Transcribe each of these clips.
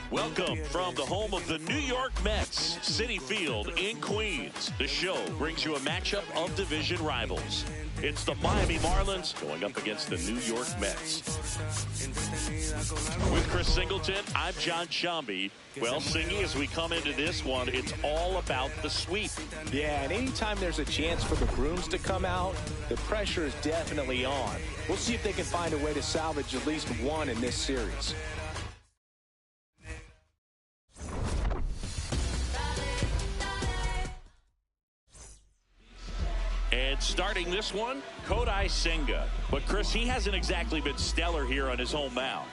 Welcome from the home of the New York Mets, Citi Field in Queens. The show brings you a matchup of division rivals. It's the Miami Marlins going up against the New York Mets. With Chris Singleton, I'm John Shambi. Well, Singy, as we come into this one, it's all about the sweep. Yeah, and anytime there's a chance for the brooms to come out, the pressure is definitely on. We'll see if they can find a way to salvage at least one in this series. And starting this one, Kodai Senga. But, Chris, he hasn't exactly been stellar here on his home mound.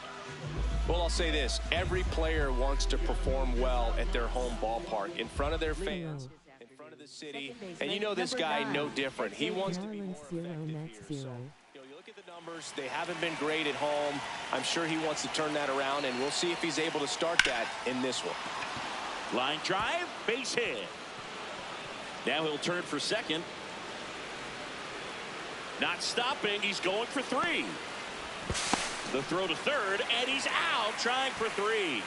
Well, I'll say this. Every player wants to perform well at their home ballpark, in front of their fans, in front of the city. And you know this guy no different. He wants to be more effective here. So, you look at the numbers. They haven't been great at home. I'm sure he wants to turn that around, and we'll see if he's able to start that in this one. Line drive, base hit. Now he'll turn for second. Not stopping, he's going for three. The throw to third, and he's out trying for three.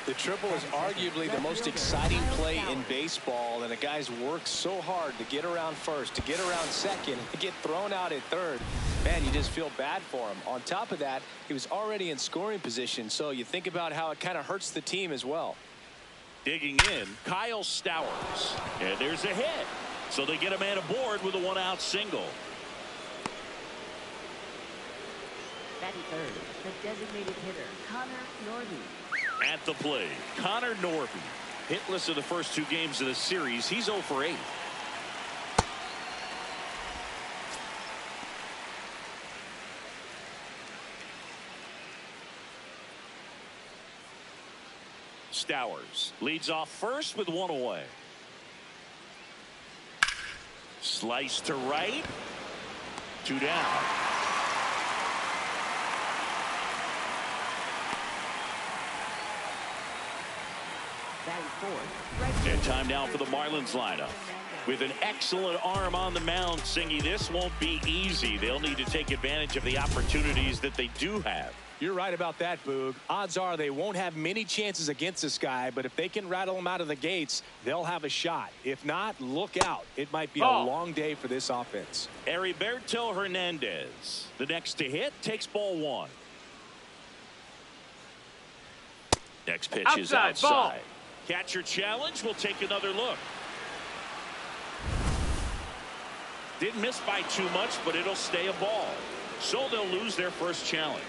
The triple is arguably the most exciting play in baseball, and the guys work so hard to get around first, to get around second, to get thrown out at third. Man, you just feel bad for him. On top of that, he was already in scoring position, so you think about how it kind of hurts the team as well. Digging in, Kyle Stowers. And there's a hit. So they get a man aboard with a one-out single. Batting third, the designated hitter, Connor Norby. At the plate, Connor Norby. Hitless in the first two games of the series. He's 0 for 8. Stowers leads off first with one away. Slice to right. 2 down. And time now for the Marlins lineup. With an excellent arm on the mound, Singy, this won't be easy. They'll need to take advantage of the opportunities that they do have. You're right about that, Boog. Odds are they won't have many chances against this guy, but if they can rattle him out of the gates, they'll have a shot. If not, look out. It might be a long day for this offense. Heriberto Hernandez, the next to hit, takes ball 1. Next pitch is outside. Catcher challenge. Will take another look. Didn't miss by too much, but it'll stay a ball. So they'll lose their first challenge.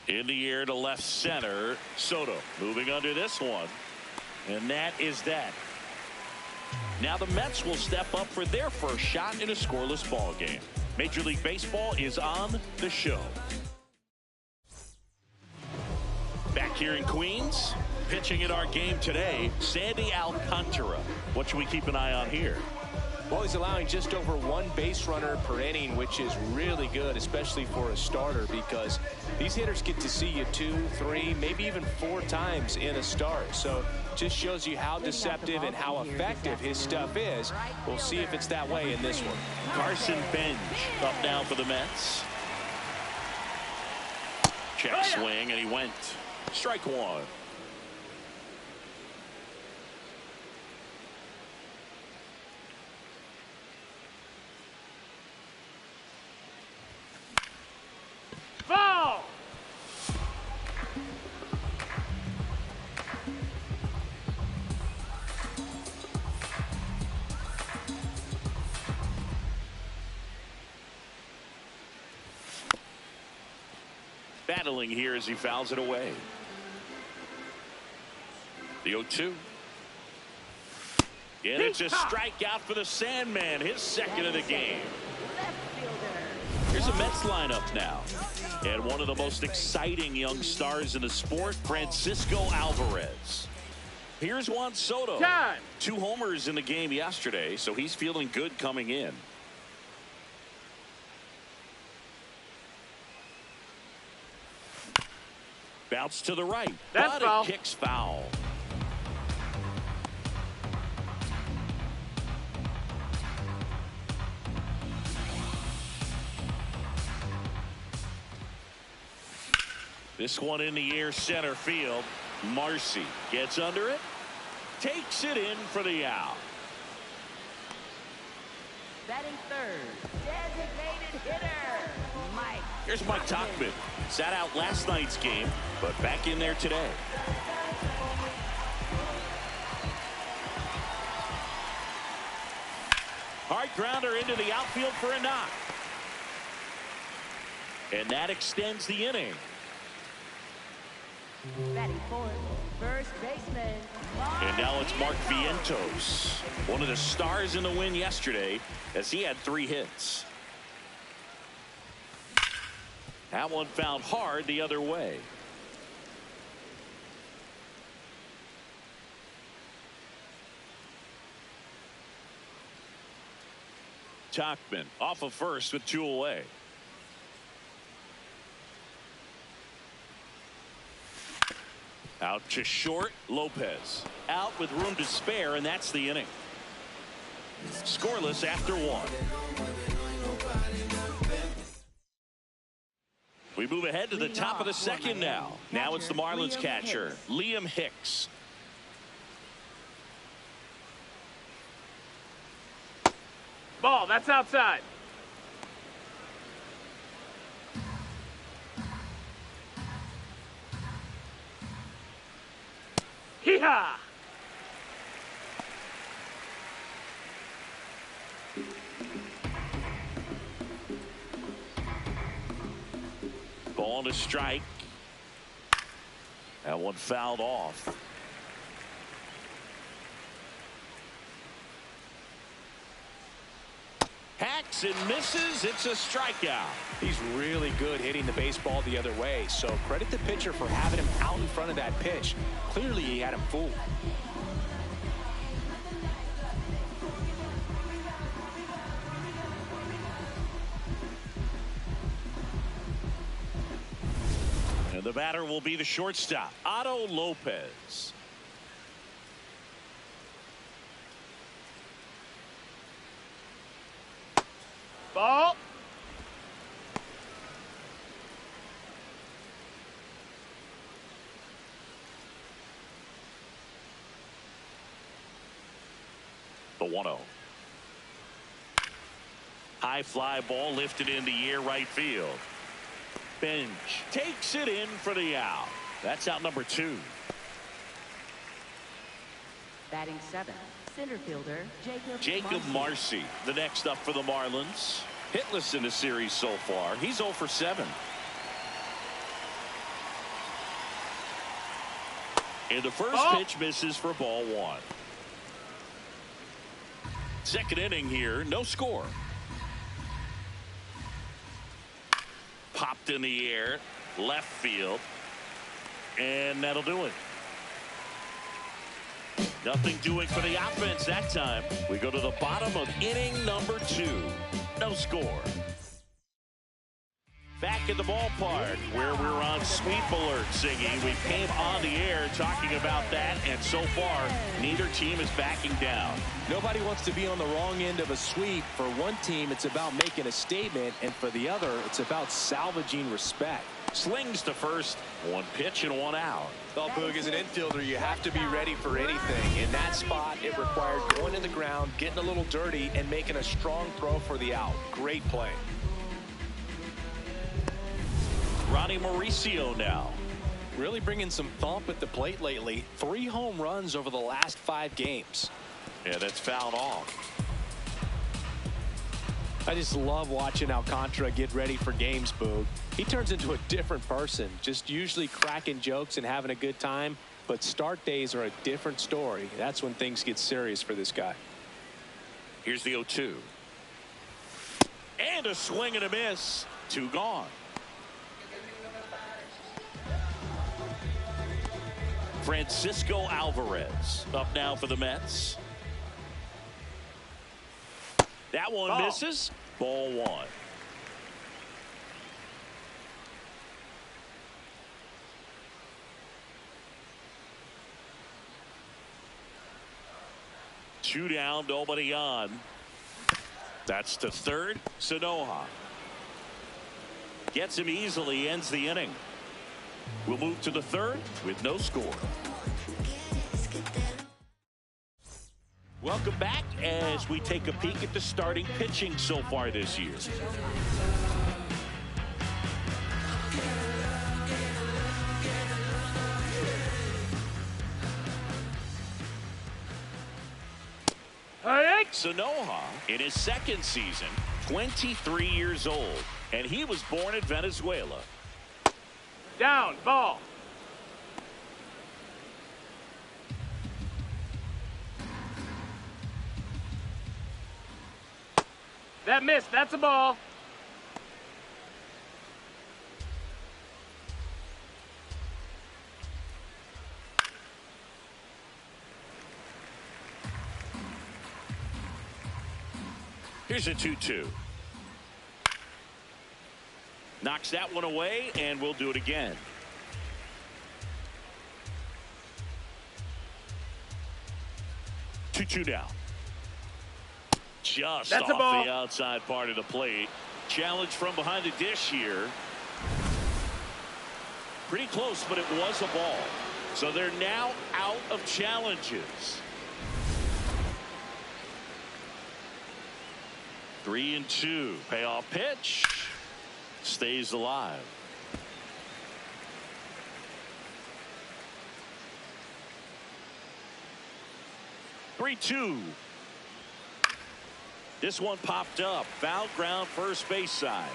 In the air to left center. Soto moving under this one. And that is that. Now the Mets will step up for their first shot in a scoreless ball game. Major League Baseball is on the show. Back here in Queens, pitching in our game today, Sandy Alcantara. What should we keep an eye on here? Well, he's allowing just over 1 base runner per inning, which is really good, especially for a starter, because these hitters get to see you 2, 3, maybe even 4 times in a start. So just shows you how deceptive and how effective his stuff is. We'll see if it's that way in this one. Carson Bench up now for the Mets. Check swing, and he went. Strike 1. Ball. Battling here as he fouls it away. The 0-2. And it's a strikeout for the Sandman, his second of the game. Here's a Mets lineup now. And one of the most exciting young stars in the sport, Francisco Alvarez. Here's Juan Soto. Time. 2 homers in the game yesterday, so he's feeling good coming in. Bounce to the right. That's but foul. It kicks foul. This one in the air, center field. Marcy gets under it. Takes it in for the out. Batting third, designated hitter, Mike. Here's Mike Tauchman. Sat out last night's game, but back in there today. Hard grounder into the outfield for a knock. And that extends the inning. Batting fourth, first baseman. And now it's Mark Vientos, one of the stars in the win yesterday, as he had 3 hits. That one found hard the other way. Tauchman off of first with 2 away. Out to short. Lopez out with room to spare, and that's the inning. Scoreless after 1. We move ahead to the top of the second now. Now it's the Marlins catcher, Liam Hicks. Ball, that's outside. Hee-haw! Ball to strike. That one fouled off. Hacks and misses. It's a strikeout. He's really good hitting the baseball the other way, so credit the pitcher for having him out in front of that pitch. Clearly he had him fooled. And the batter will be the shortstop, Otto Lopez. Ball. The 1-0. High fly ball lifted in the air, right field. Bench takes it in for the out. That's out number 2. Batting seventh, center fielder Jacob Marcy, the next up for the Marlins. Hitless in the series so far. He's 0 for 7. And the first pitch misses for ball 1. Second inning here, no score. Popped in the air, left field, and that'll do it. Nothing doing for the offense that time. We go to the bottom of inning number 2. No score. Back at the ballpark where we're on sweep alert, Siggy. We came on the air talking about that, and so far, neither team is backing down. Nobody wants to be on the wrong end of a sweep. For one team, it's about making a statement, and for the other, it's about salvaging respect. Slings to first. 1 pitch and 1 out. Well, Boog, as an infielder, you have to be ready for anything. In that spot, it required going to the ground, getting a little dirty, and making a strong throw for the out. Great play. Ronnie Mauricio now. Really bringing some thump at the plate lately. 3 home runs over the last 5 games. Yeah, that's fouled off. I just love watching Alcantara get ready for games, Boog. He turns into a different person, just usually cracking jokes and having a good time. But start days are a different story. That's when things get serious for this guy. Here's the 0-2. And a swing and a miss. 2 gone. Francisco Alvarez up now for the Mets. That one misses. Ball 1. 2 down, nobody on. That's to third. Sanoha gets him easily, ends the inning. We'll move to the third with no score. Welcome back as we take a peek at the starting pitching so far this year. Sanoha in his second season, 23 years old, and he was born in Venezuela. Down, ball. That missed. That's a ball. Here's a 2-2. Knocks that one away, and we'll do it again. Two down. Just That's off a ball. the outside part of the plate. Challenge from behind the dish here. Pretty close, but it was a ball. So they're now out of challenges. 3-2. Payoff pitch. Stays alive. Three-two. This one popped up. Foul ground, first base side.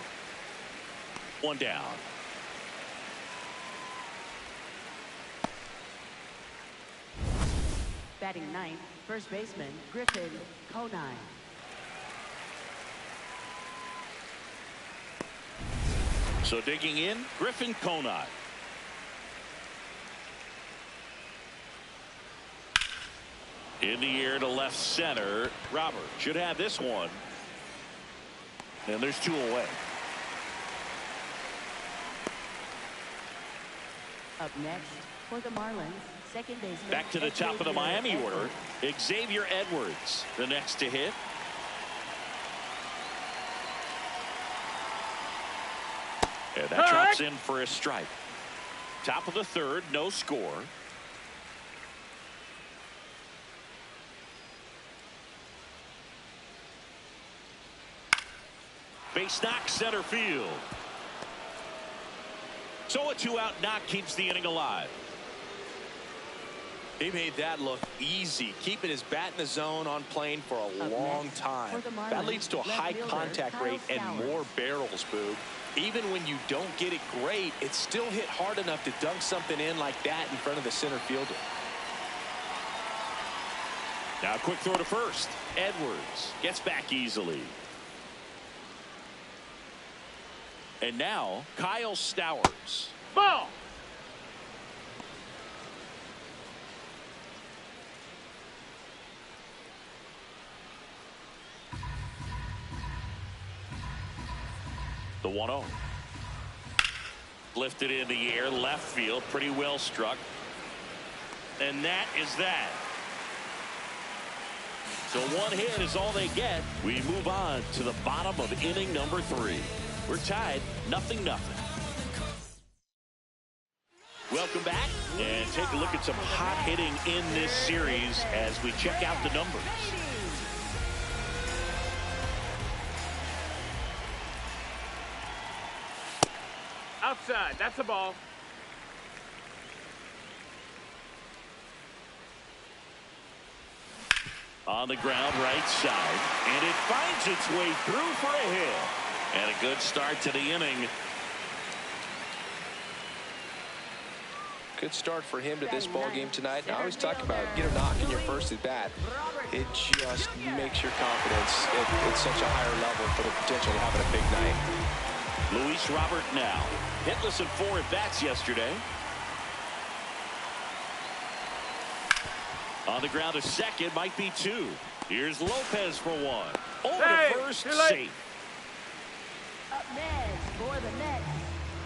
One down. Batting ninth, first baseman Griffin Conine. So digging in, Griffin Conine. In the air to left center. Robert should have this one. And there's 2 away. Up next for the Marlins, second baseman. Back to the top of the Miami order. Xavier Edwards, the next to hit. And that drops in for a strike. Top of the third, no score. Base knock, center field. So a 2-out knock keeps the inning alive. He made that look easy, keeping his bat in the zone on plane for a long time. That leads to a high contact rate and more barrels, Boog. Even when you don't get it great, it's still hit hard enough to dunk something in like that in front of the center fielder. Now a quick throw to first. Edwards gets back easily. And now Kyle Stowers. Ball. The 1-0. Lifted in the air, left field, pretty well struck. And that is that. So one hit is all they get. We move on to the bottom of inning number 3. We're tied 0-0. Welcome back and take a look at some hot hitting in this series as we check out the numbers. Outside. That's a ball. On the ground, right side, and it finds its way through for a hit. And a good start to the inning. Good start for him to this ball game tonight. And I always talk about get a knock in your first at bat. It just makes your confidence at such a higher level for the potential of having a big night. Luis Robert now hitless in 4 at bats yesterday. On the ground, a second, might be 2. Here's Lopez for 1. Over to first, safe. Up next for the Mets,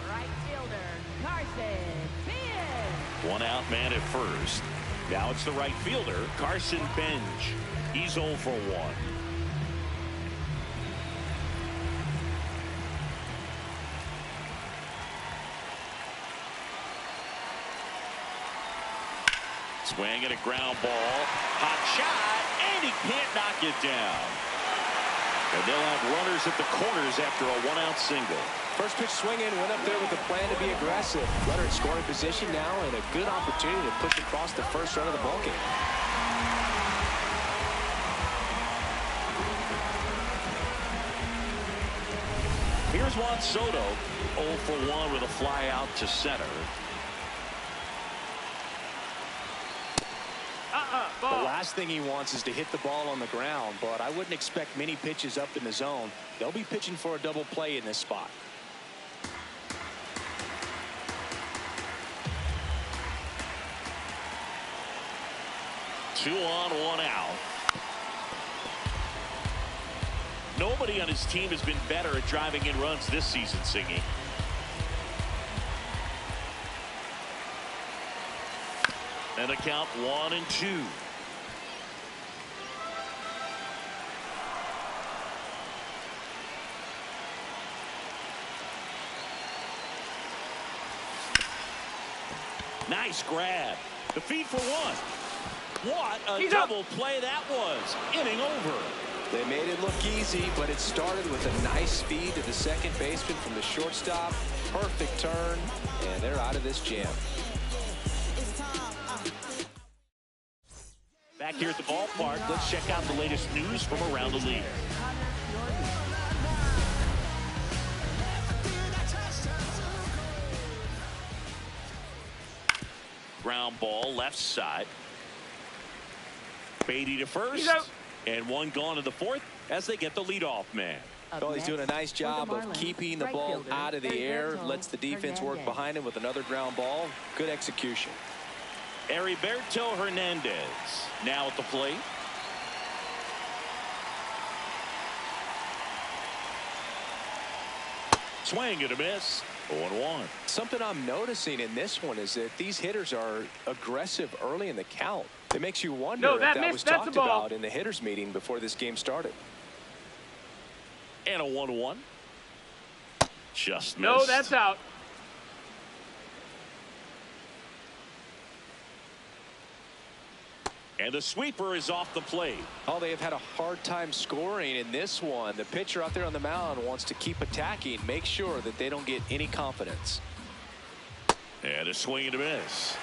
right fielder Carson Pearce. 1 out man at first. Now it's the right fielder, Carson Benj. He's 0 for 1. Swing and a ground ball. Hot shot, and he can't knock it down. And they'll have runners at the corners after a 1-out single. First pitch swinging, went up there with a plan to be aggressive. Runner in scoring position now, and a good opportunity to push across the first run of the ballgame. Here's Juan Soto, 0 for 1 with a fly out to center. The last thing he wants is to hit the ball on the ground, but I wouldn't expect many pitches up in the zone. They'll be pitching for a double play in this spot. Two on, 1 out. Nobody on his team has been better at driving in runs this season, Singy. And the count 1-2. Nice grab. The feed for 1. What a double play that was. Inning over. They made it look easy, but it started with a nice feed to the second baseman from the shortstop. Perfect turn, and they're out of this jam. Back here at the ballpark, let's check out the latest news from around the league. Ground ball left side. Beatty to first, and 1 gone to the 4th as they get the leadoff man. Well, he's doing a nice job of keeping the ball out of the air, lets the defense work behind him with another ground ball. Good execution. Heriberto Hernandez now at the plate. Swing and a miss. 0-1. Something I'm noticing in this one is that these hitters are aggressive early in the count. It makes you wonder if that was talked about in the hitters meeting before this game started. And a 1-1. Just missed. No, that's out. And the sweeper is off the plate. Oh, they have had a hard time scoring in this one. The pitcher out there on the mound wants to keep attacking, make sure that they don't get any confidence. And a swing and a miss.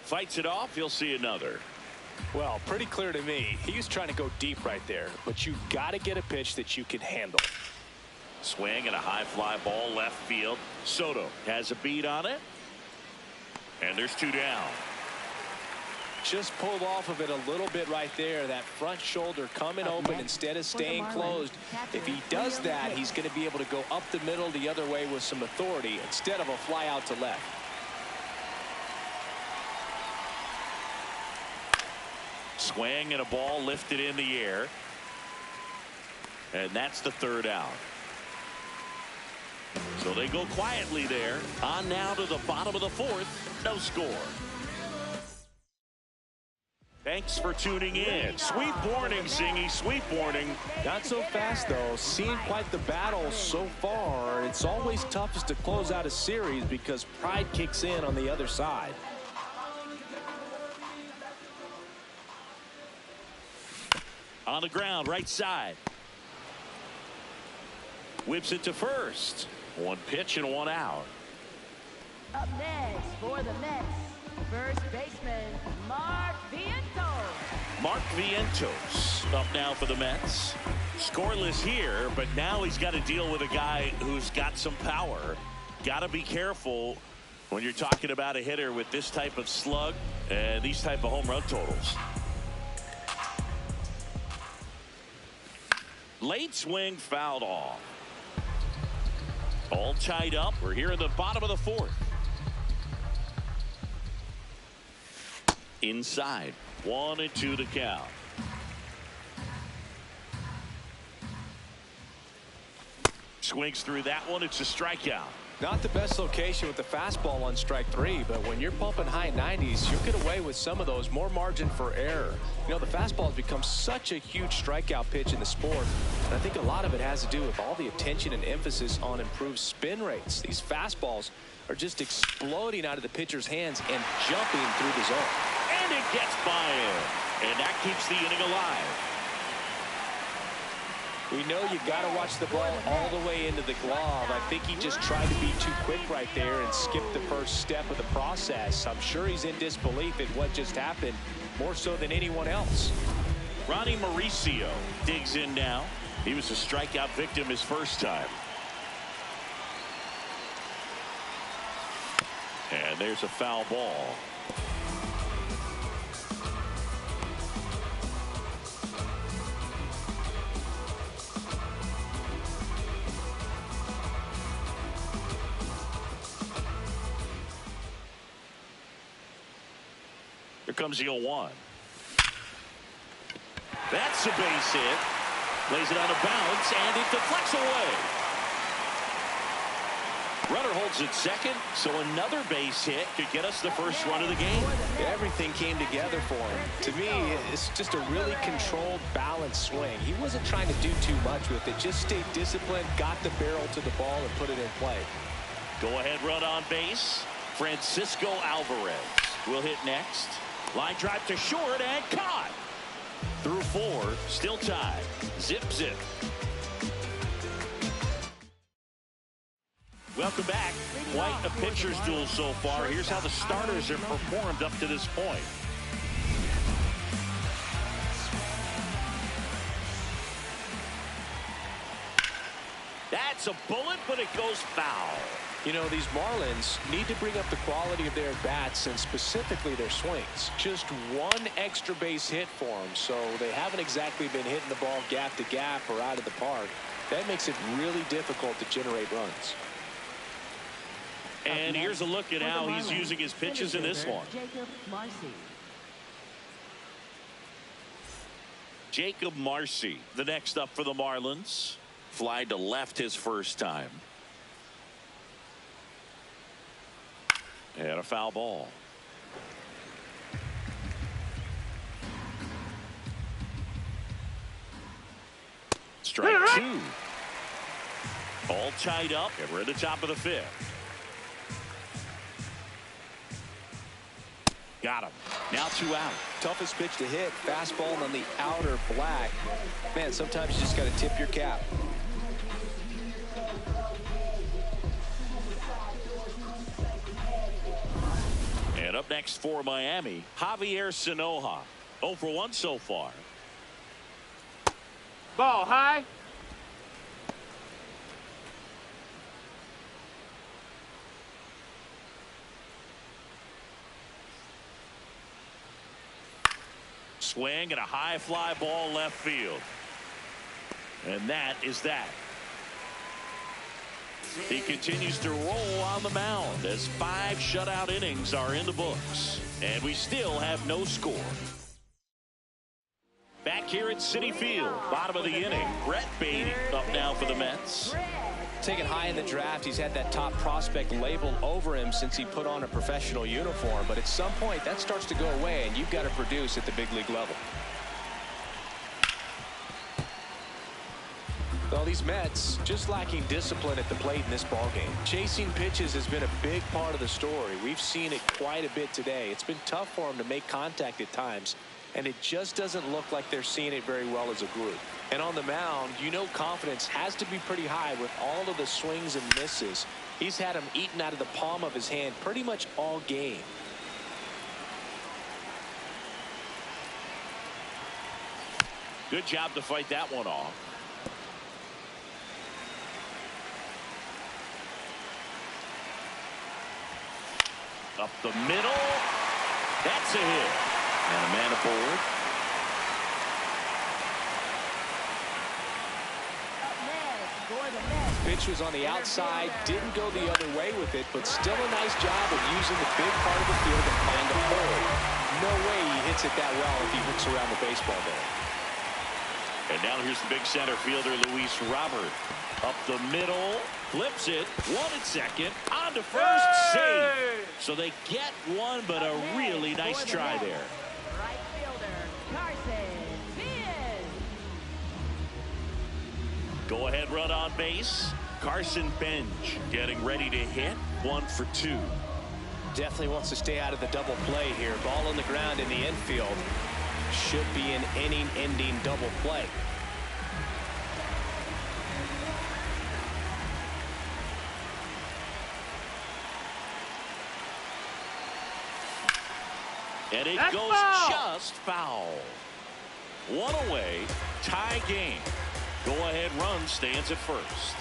Fights it off. You'll see another. Well, pretty clear to me. He was trying to go deep right there, but you got to get a pitch that you can handle. Swing and a high fly ball left field. Soto has a beat on it. And there's 2 down. Just pulled off of it a little bit right there. That front shoulder coming open instead of staying closed. If he does that, he's going to be able to go up the middle the other way with some authority instead of a fly out to left. Swing and a ball lifted in the air. And that's the 3rd out. So they go quietly there. On now to the bottom of the 4th. No score. Thanks for tuning in. Sweet warning, Zingy. Sweet warning. Not so fast, though. Seeing quite the battle so far. It's always toughest to close out a series because pride kicks in on the other side. On the ground, right side. Whips it to first. 1 pitch and 1 out. Up next for the Mets, first baseman Mark Vientos. Mark Vientos up now for the Mets. Scoreless here, but now he's got to deal with a guy who's got some power. Got to be careful when you're talking about a hitter with this type of slug and these type of home run totals. Late swing fouled off. All tied up. We're here in the bottom of the 4th. Inside. 1-2 to count. Swings through that one. It's a strikeout. Not the best location with the fastball on strike 3, but when you're pumping high 90s, you get away with some of those. More margin for error. You know, the fastball has become such a huge strikeout pitch in the sport, and I think a lot of it has to do with all the attention and emphasis on improved spin rates. These fastballs are just exploding out of the pitcher's hands and jumping through the zone. And it gets by him, and that keeps the inning alive. We know you got to watch the ball all the way into the glove. I think he just tried to be too quick right there and skipped the first step of the process. I'm sure he's in disbelief at what just happened, more so than anyone else. Ronnie Mauricio digs in now. He was a strikeout victim his first time. And there's a foul ball. Here comes the 0-1. That's a base hit. Lays it on a bounce, and it deflects away. Runner holds it second, so another base hit could get us the first run of the game. Everything came together for him. To me, it's just a really controlled, balanced swing. He wasn't trying to do too much with it. Just stayed disciplined, got the barrel to the ball, and put it in play. Go-ahead run on base. Francisco Alvarez will hit next. Line drive to short and caught. Through 4, still tied. Zip, zip. Welcome back. Quite a pitcher's duel so far. Here's how the starters have performed up to this point. That's a bullet, but it goes foul. You know, these Marlins need to bring up the quality of their bats and specifically their swings. Just one extra base hit for them, so they haven't exactly been hitting the ball gap to gap or out of the park. That makes it really difficult to generate runs. And here's a look at how he's using his pitches in this one. Jacob Marcy, the next up for the Marlins. Fly to left his first time. And a foul ball. Strike 2. All tied up, and we're at the top of the 5th. Got him. Now 2 out. Toughest pitch to hit, fastball on the outer black. Man, sometimes you just got to tip your cap. And up next for Miami, Javier Sanoja. 0 for 1 so far. Ball high. Swing and a high fly ball left field. And that is that. He continues to roll on the mound as 5 shutout innings are in the books. And we still have no score. Back here at Citi Field, bottom of the inning. Brett Baty up now for the Mets. Taken high in the draft, he's had that top prospect label over him since he put on a professional uniform. But at some point, that starts to go away, and you've got to produce at the big league level. Well, these Mets just lacking discipline at the plate in this ballgame. Chasing pitches has been a big part of the story. We've seen it quite a bit today. It's been tough for them to make contact at times, and it just doesn't look like they're seeing it very well as a group. And on the mound, you know confidence has to be pretty high with all of the swings and misses. He's had them eaten out of the palm of his hand pretty much all game. Good job to fight that one off. Up the middle. That's a hit. And a man aboard. Pitch was on the outside, didn't go the other way with it, but still a nice job of using the big part of the field to find a hole. No way he hits it that well if he hooks around the baseball there. And now here's the big center fielder, Luis Robert. Up the middle, flips it, one at second, on to first, save. So they get one, but a really nice try there. Right fielder, Carson Bench. Go ahead run on base. Carson Bench getting ready to hit. 1 for 2. Definitely wants to stay out of the double play here. Ball on the ground in the infield. Should be an inning-ending double play. And it That's goes foul. just foul. One away, tie game. Go ahead run stands at first.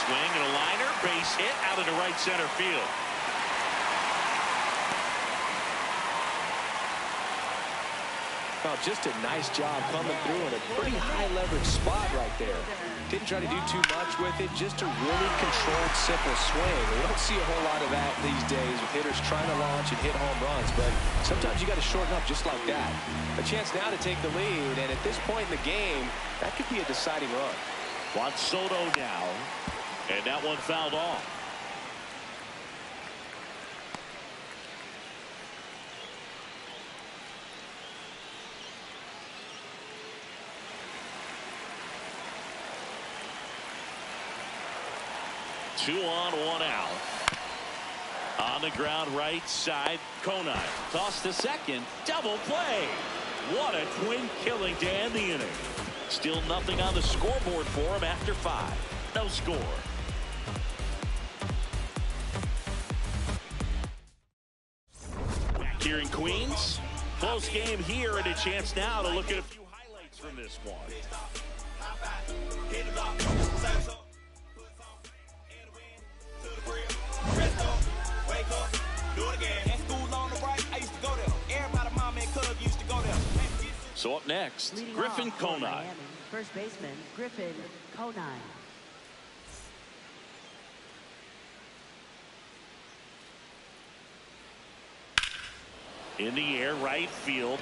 Swing and a liner, base hit out into right center field. Well, just a nice job coming through in a pretty high leverage spot right there. Didn't try to do too much with it, just a really controlled, simple swing. We don't see a whole lot of that these days with hitters trying to launch and hit home runs, but sometimes you got to shorten up just like that. A chance now to take the lead, and at this point in the game, that could be a deciding run. Juan Soto now, and that one fouled off. Two on, one out. On the ground right side, Conine. Toss to second. Double play. What a twin killing to end the inning. Still nothing on the scoreboard for him after 5. No score. Back here in Queens. Close game here and a chance now to look at a few highlights from this one. So up next, Leading Griffin off for Conine. Miami, first baseman Griffin Conine. In the air, right field,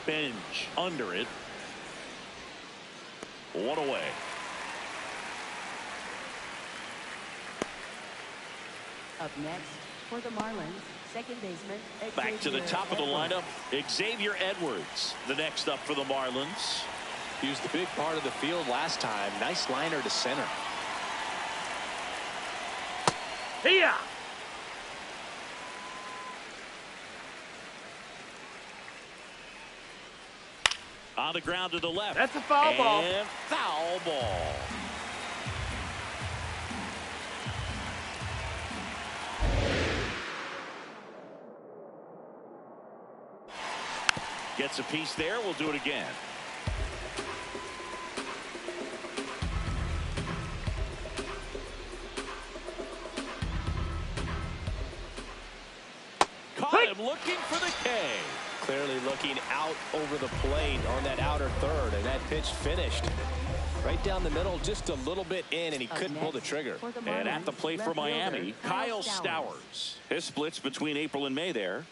Bench under it. One away. Up next for the Marlins, second baseman Back to the top of the lineup, Xavier Edwards, the next up for the Marlins. He was the big part of the field last time. Nice liner to center. Here. On the ground to the left. That's a foul ball. And foul ball. Gets a piece there. We'll do it again. Caught him looking for the K. Clearly looking out over the plate on that outer third, and that pitch finished right down the middle, just a little bit in, and he couldn't pull the trigger. And at the plate for Miami, Kyle Stowers. His splits between April and May there.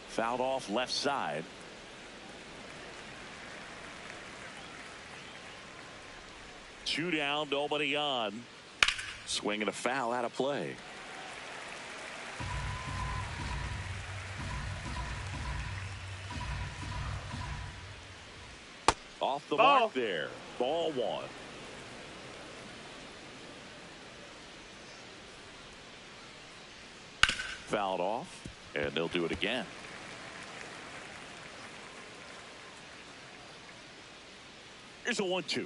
Fouled off left side. Two down, nobody on. Swinging a foul out of play. Off the mark there. Ball one. Fouled off, and they'll do it again. Here's a 1-2.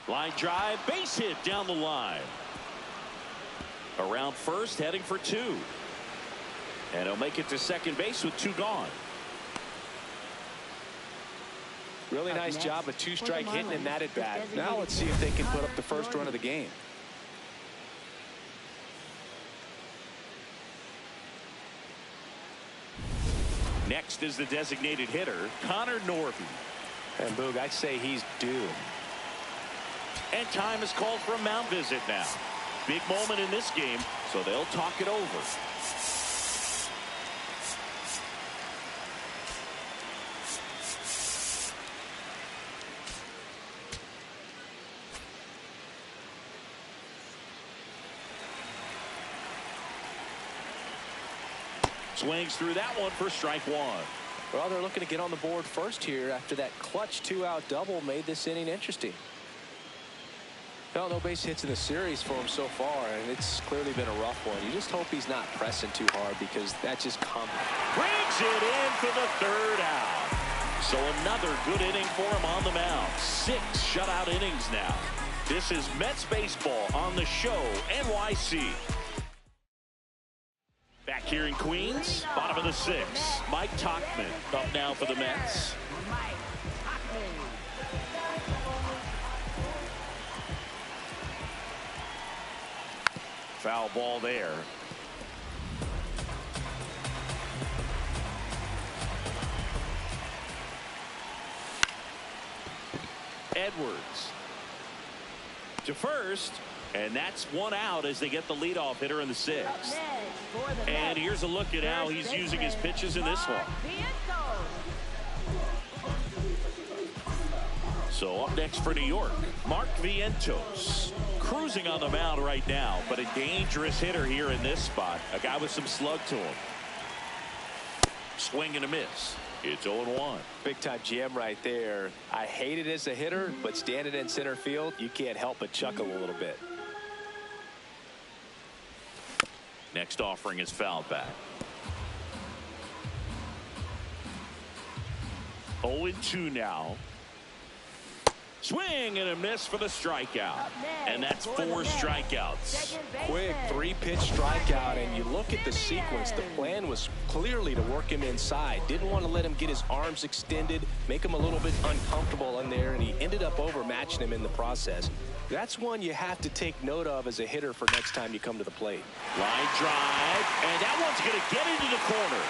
Line drive, base hit down the line. Around first, heading for 2. And he'll make it to second base with 2 gone. Really nice job, a two-strike hitting in that at bat. Now let's see if they can put up the first run of the game. Next is the designated hitter, Connor Norby. And Boog, I'd say he's due. And time is called for a mound visit now. Big moment in this game, so they'll talk it over. Swings through that one for strike one. Well, they're looking to get on the board first here after that clutch 2-out double made this inning interesting. Well, no base hits in the series for him so far, and it's clearly been a rough one. You just hope he's not pressing too hard because that just comes. Brings it in for the 3rd out. So another good inning for him on the mound. 6 shutout innings now. This is Mets baseball on the show, NYC. Back here in Queens, bottom of the 6th. Mike Tauchman up now for the Mets. Foul ball there. Edwards to first, and that's 1 out as they get the leadoff hitter in the 6th. And here's a look at how he's using his pitches in this one. So up next for New York, Mark Vientos. Cruising on the mound right now, but a dangerous hitter here in this spot. A guy with some slug to him. Swing and a miss. It's 0-1. Big time jam right there. I hate it as a hitter, but standing in center field, you can't help but chuckle a little bit. Next offering is fouled back. 0-2 now. Swing and a miss for the strikeout. And that's 4 strikeouts. Quick 3-pitch strikeout, and you look at the sequence. The plan was clearly to work him inside. Didn't want to let him get his arms extended, make him a little bit uncomfortable in there, and he ended up overmatching him in the process. That's one you have to take note of as a hitter for next time you come to the plate. Line drive, and that one's going to get into the corner.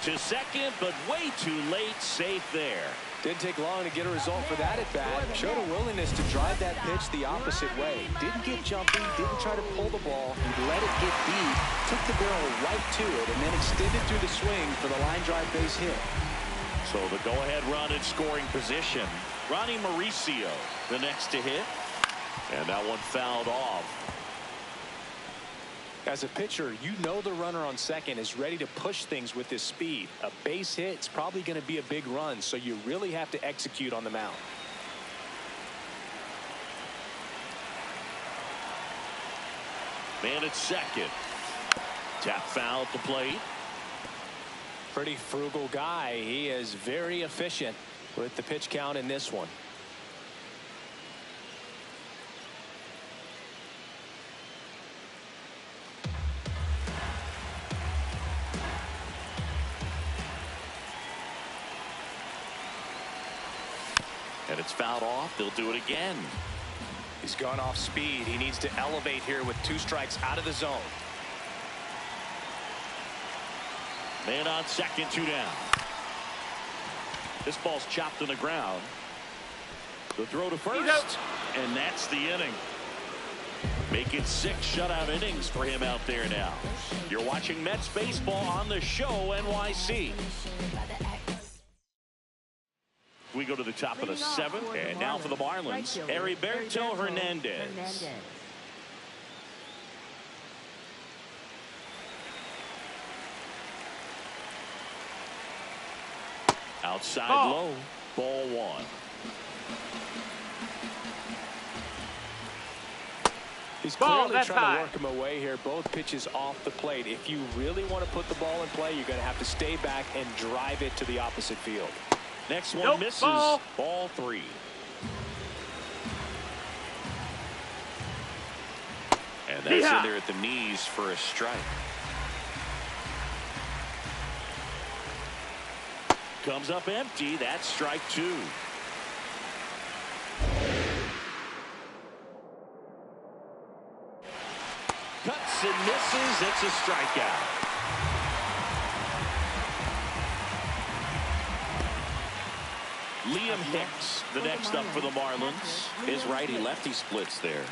To second, but way too late. Safe there. Didn't take long to get a result for that at bat. Showed a willingness to drive that pitch the opposite way. Didn't get jumpy, didn't try to pull the ball. He let it get deep, took the barrel right to it, and then extended through the swing for the line drive base hit. So the go-ahead run in scoring position. Ronnie Mauricio, the next to hit. And that one fouled off. As a pitcher, you know the runner on second is ready to push things with his speed. A base hit, it's probably going to be a big run, so you really have to execute on the mound. Man at second. Tap foul at the plate. Pretty frugal guy. He is very efficient with the pitch count in this one. And it's fouled off. They'll do it again. He's gone off speed. He needs to elevate here with 2 strikes out of the zone. Man on second, 2 down. This ball's chopped on the ground. The throw to first, and that's the inning. Make it 6 shutout innings for him out there now. You're watching Mets baseball on the show, NYC. We go to the top of the 7th, and now for the Marlins, Heriberto Hernandez. Outside low, ball 1. He's clearly trying to work him away here. Both pitches off the plate. If you really want to put the ball in play, you're going to have to stay back and drive it to the opposite field. Next one misses. Ball 3. And that's in there at the knees for a strike. Comes up empty. That's strike 2. Cuts and misses. It's a strikeout. Liam Hicks, the next up for the Marlins. His righty-lefty splits there.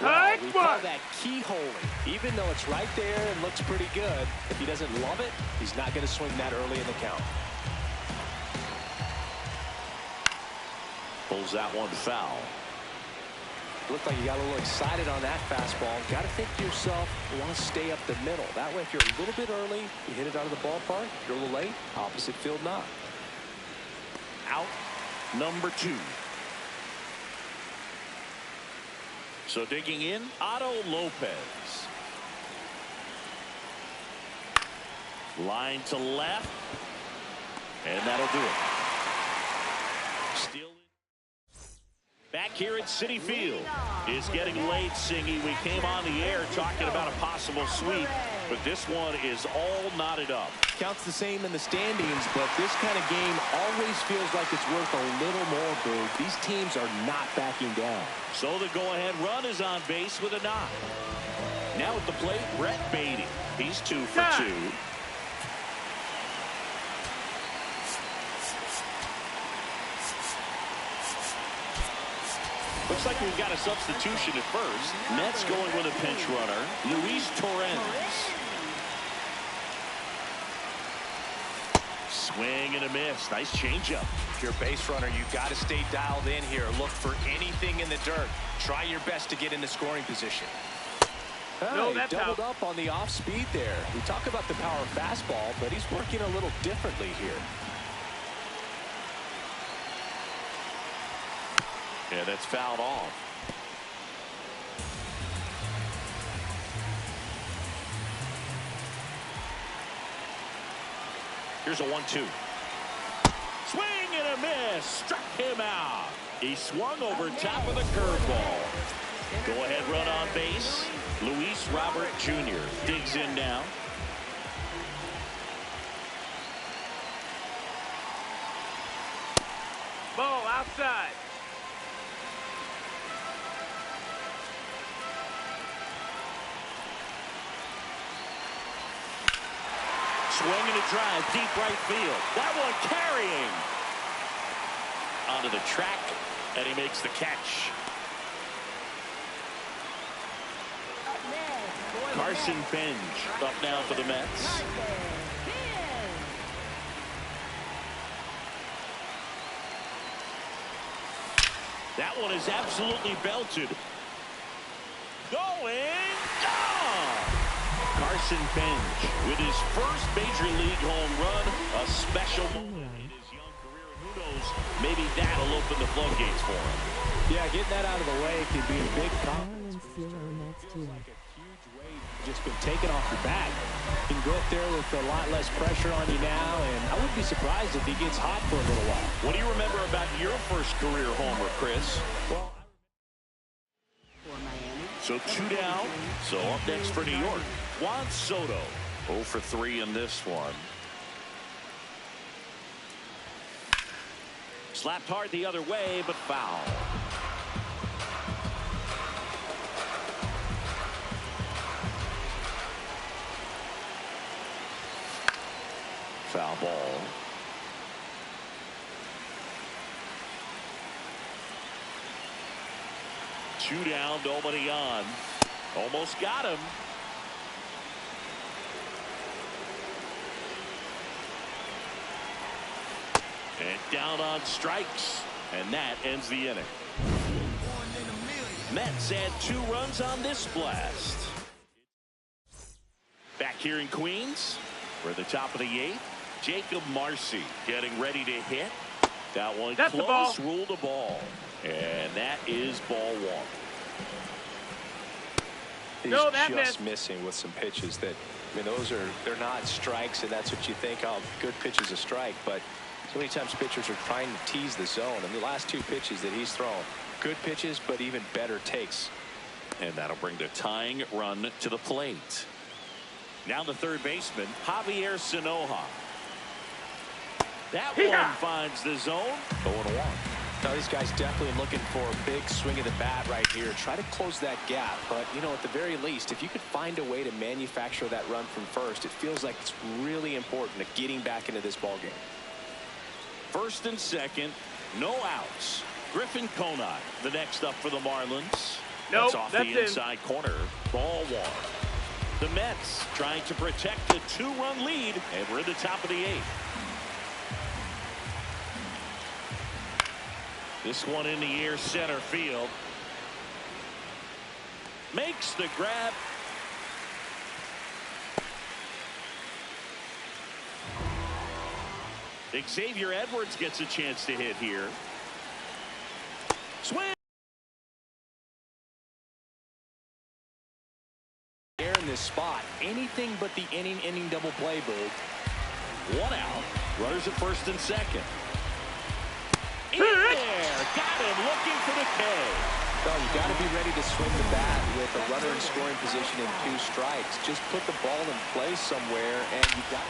Well, we call that keyholing. Even though it's right there and looks pretty good, if he doesn't love it, he's not going to swing that early in the count. Pulls that one foul. Looked like you got a little excited on that fastball. Got to think to yourself, you want to stay up the middle. That way, if you're a little bit early, you hit it out of the ballpark. If you're a little late, opposite field knock. Out number 2. So digging in, Otto Lopez. Line to left. And that'll do it. Still back here at Citi Field. It's getting late, Singy. We came on the air talking about a possible sweep, but this one is all knotted up. Counts the same in the standings, but this kind of game always feels like it's worth a little more, Boo. These teams are not backing down. So the go-ahead run is on base with a knock. Now at the plate, Brett Beatty. He's 2 for 2. Looks like we've got a substitution at first. Mets going with a pinch runner, Luis Torrens. Swing and a miss. Nice changeup. If you're a base runner, you've got to stay dialed in here. Look for anything in the dirt. Try your best to get in the scoring position. He doubled up on the off speed there. We talk about the power fastball, but he's working a little differently here. Yeah, that's fouled off. Here's a 1-2. Swing and a miss. Struck him out. He swung over top of the curveball. Go ahead run on base. Luis Robert Jr. digs in now. Ball outside. Swing and a drive, deep right field. That one carrying onto the track, and he makes the catch. Carson Bench up now for the Mets. That one is absolutely belted. Going down. Carson Bench with his first major league home run, a special moment in his young career. Who knows, maybe that'll open the floodgates for him. Yeah, getting that out of the way could be a big problem. Just been taken off your back. You can go up there with a lot less pressure on you now, and I wouldn't be surprised if he gets hot for a little while. What do you remember about your first career homer, Chris? Well, so 2 down. So up next for New York, Juan Soto. 0 for 3 in this one. Slapped hard the other way, but foul. Foul ball. Two down, nobody on. Almost got him. And down on strikes. And that ends the inning. Mets had 2 runs on this blast. Back here in Queens, we're at the top of the 8th. Jacob Marcy getting ready to hit. That one That's close, ruled a ball. And that is ball 1. He's just missing with some pitches that, I mean, they're not strikes, and that's what you think, oh, good pitch is a strike. But so many times pitchers are trying to tease the zone. And the last 2 pitches that he's thrown, good pitches, but even better takes. And that'll bring the tying run to the plate. Now the third baseman, Javier Sanoja. That one finds the zone. 0-1. Now Well, these guys definitely looking for a big swing of the bat right here. Try to close that gap. But, you know, at the very least, if you could find a way to manufacture that run from first, it feels like it's really important to getting back into this ball game. First and second, no outs. Griffin Conine, the next up for the Marlins. Nope, that's off that's the inside corner. Ball one. The Mets trying to protect a 2-run lead, and we're in the top of the 8th. This one in the air, center field. Makes the grab. Xavier Edwards gets a chance to hit here. Swing. There in this spot, anything but the inning double play, Boog. 1 out. Runners at first and second. In there. Got him looking for the K. Well, you got to be ready to swing the bat with a runner in scoring position and 2 strikes. Just put the ball in play somewhere, and you got.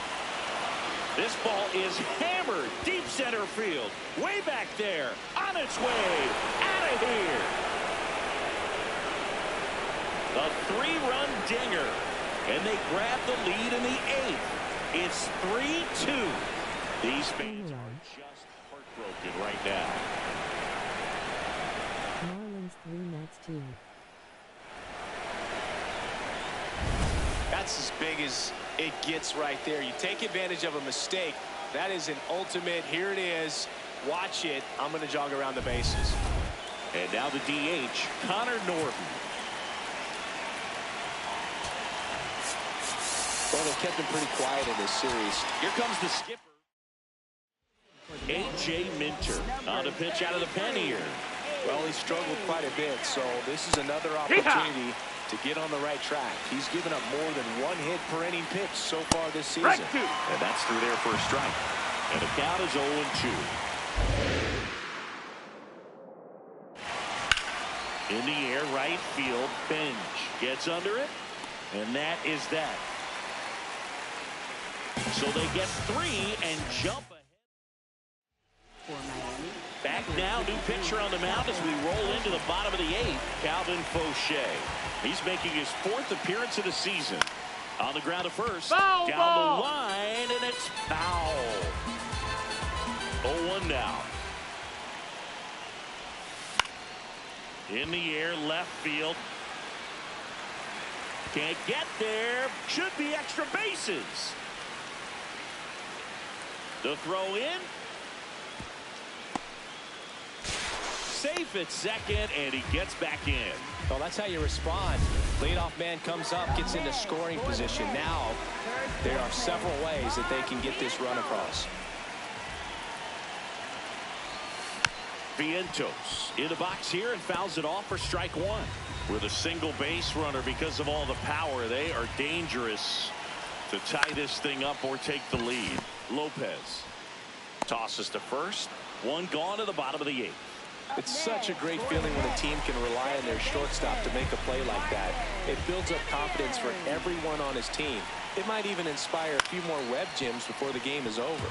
This ball is hammered deep center field. Way back there. On its way. Out of here. A 3-run dinger. And they grab the lead in the 8th. It's 3-2. These fans are just heartbroken right now. Marlins 3, Mets 2. That's as big as it gets right there. You take advantage of a mistake. That is an ultimate. Here it is. Watch it. I'm going to jog around the bases. And now the DH, Connor Norton. Well, they've kept him pretty quiet in this series. Here comes the skipper. A.J. Minter on a pitch out of the pen here. Well, he struggled quite a bit, so this is another opportunity to get on the right track. He's given up more than 1 hit per inning pitch so far this season. And that's through there for a strike. And the count is 0-2. In the air, right field, Bench gets under it, and that is that. So they get 3 and jump ahead. For Miami. Back now, new pitcher on the mound as we roll into the bottom of the 8th, Calvin Fauché. He's making his 4th appearance of the season. On the ground at first, down the line, and it's foul. 0-1 now. In the air, left field. Can't get there. Should be extra bases. The throw in. Safe at second, and he gets back in. Well, that's how you respond. Leadoff man comes up, gets into scoring position. Now, there are several ways that they can get this run across. Vientos in the box here and fouls it off for strike 1. With a single base runner, because of all the power, they are dangerous to tie this thing up or take the lead. Lopez tosses to first. 1 gone to the bottom of the 8th. It's such a great feeling when a team can rely on their shortstop to make a play like that. It builds up confidence for everyone on his team. It might even inspire a few more web gems before the game is over.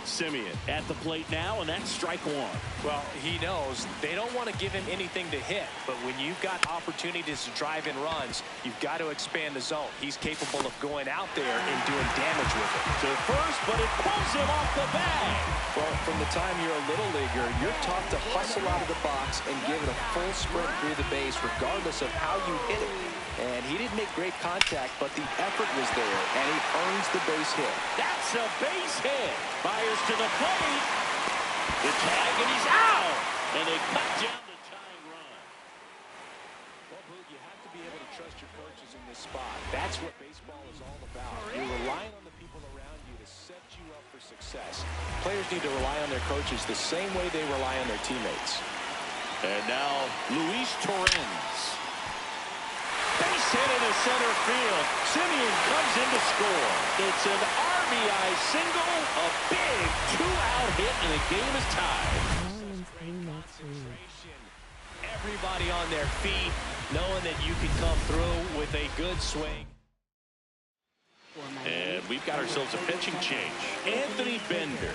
Simeon at the plate now, and that's strike 1. Well, he knows they don't want to give him anything to hit, but when you've got opportunities to drive in runs, you've got to expand the zone. He's capable of going out there and doing damage with it. To first, but it pulls him off the bag. Well, from the time you're a little leaguer, you're taught to hustle out of the box and give it a full sprint through the base regardless of how you hit it. And he didn't make great contact, but the effort was there, and he earns the base hit. That's a base hit. Fires to the plate. The tag, and he's out. And they cut down the tying run. Well, Boog, you have to be able to trust your coaches in this spot. That's what baseball is all about. You're relying on the people around you to set you up for success. Players need to rely on their coaches the same way they rely on their teammates. And now, Luis Torrens. Base hit into center field. Simeon comes in to score. It's an RBI single, a big 2-out hit, and the game is tied. Marlins 3, Mets 3. Everybody on their feet, knowing that you can come through with a good swing. And we've got ourselves a pitching change. Anthony Bender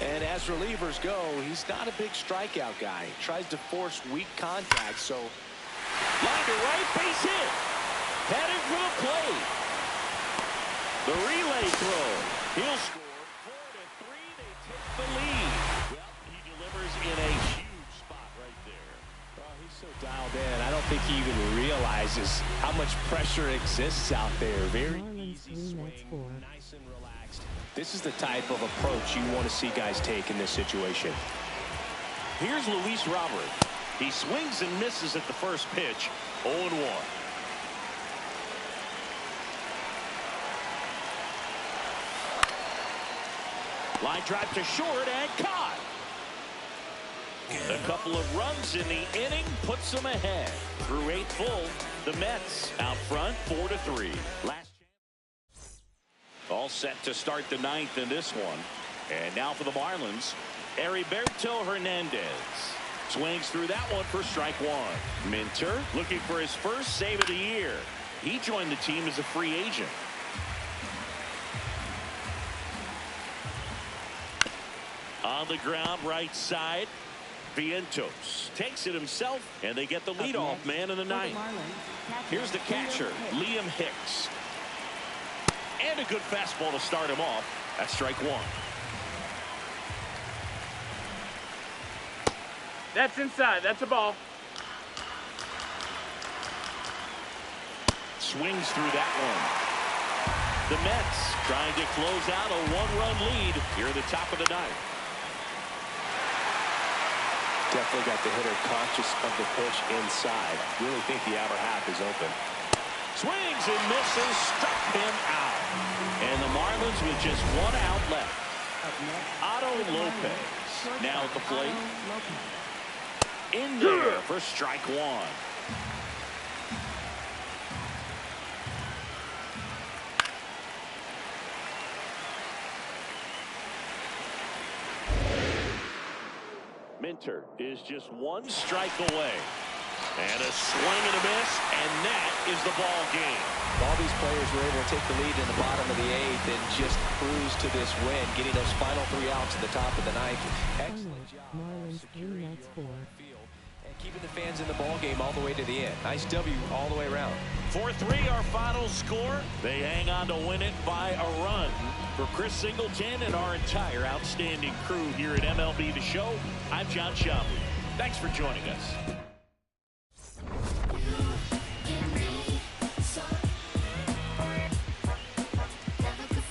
And as relievers go, he's not a big strikeout guy. He tries to force weak contact, so. Line to right, base hit. Headed for the plate. The relay throw. He'll score 4-3. They take the lead. Well, he delivers in a huge spot right there. Oh, he's so dialed in. I don't think he even realizes how much pressure exists out there. Very easy swing, nice and relaxed. This is the type of approach you want to see guys take in this situation. Here's Luis Robert. He swings and misses at the first pitch. 0-1. Line drive to short and caught. A couple of runs in the inning puts them ahead. Through 8 full, the Mets out front 4-3. Last chance. All set to start the 9th in this one. And now for the Marlins, Heriberto Hernandez. Swings through that one for strike 1. Minter looking for his first save of the year. He joined the team as a free agent. On the ground, right side. Vientos takes it himself, and they get the leadoff man in the 9th. Here's the catcher, Liam Hicks. And a good fastball to start him off. That's strike 1. That's inside. That's a ball. Swings through that one. The Mets trying to close out a 1-run lead here at the top of the 9th. Definitely got the hitter conscious of the pitch inside. Really think the outer half is open. Swings and misses, struck him out. And the Marlins with just 1 out left. Otto Lopez now at the plate. In there for strike 1. Minter is just 1 strike away. And a swing and a miss, and that is the ball game. All these players were able to take the lead in the bottom of the 8th and just cruise to this win, getting those final 3 outs at the top of the 9th. Excellent job. Marlins 3 Mets 4. And keeping the fans in the ball game all the way to the end. Nice W all the way around. 4-3 our final score. They hang on to win it by a run. For Chris Singleton and our entire outstanding crew here at MLB The Show, I'm John Schaub. Thanks for joining us.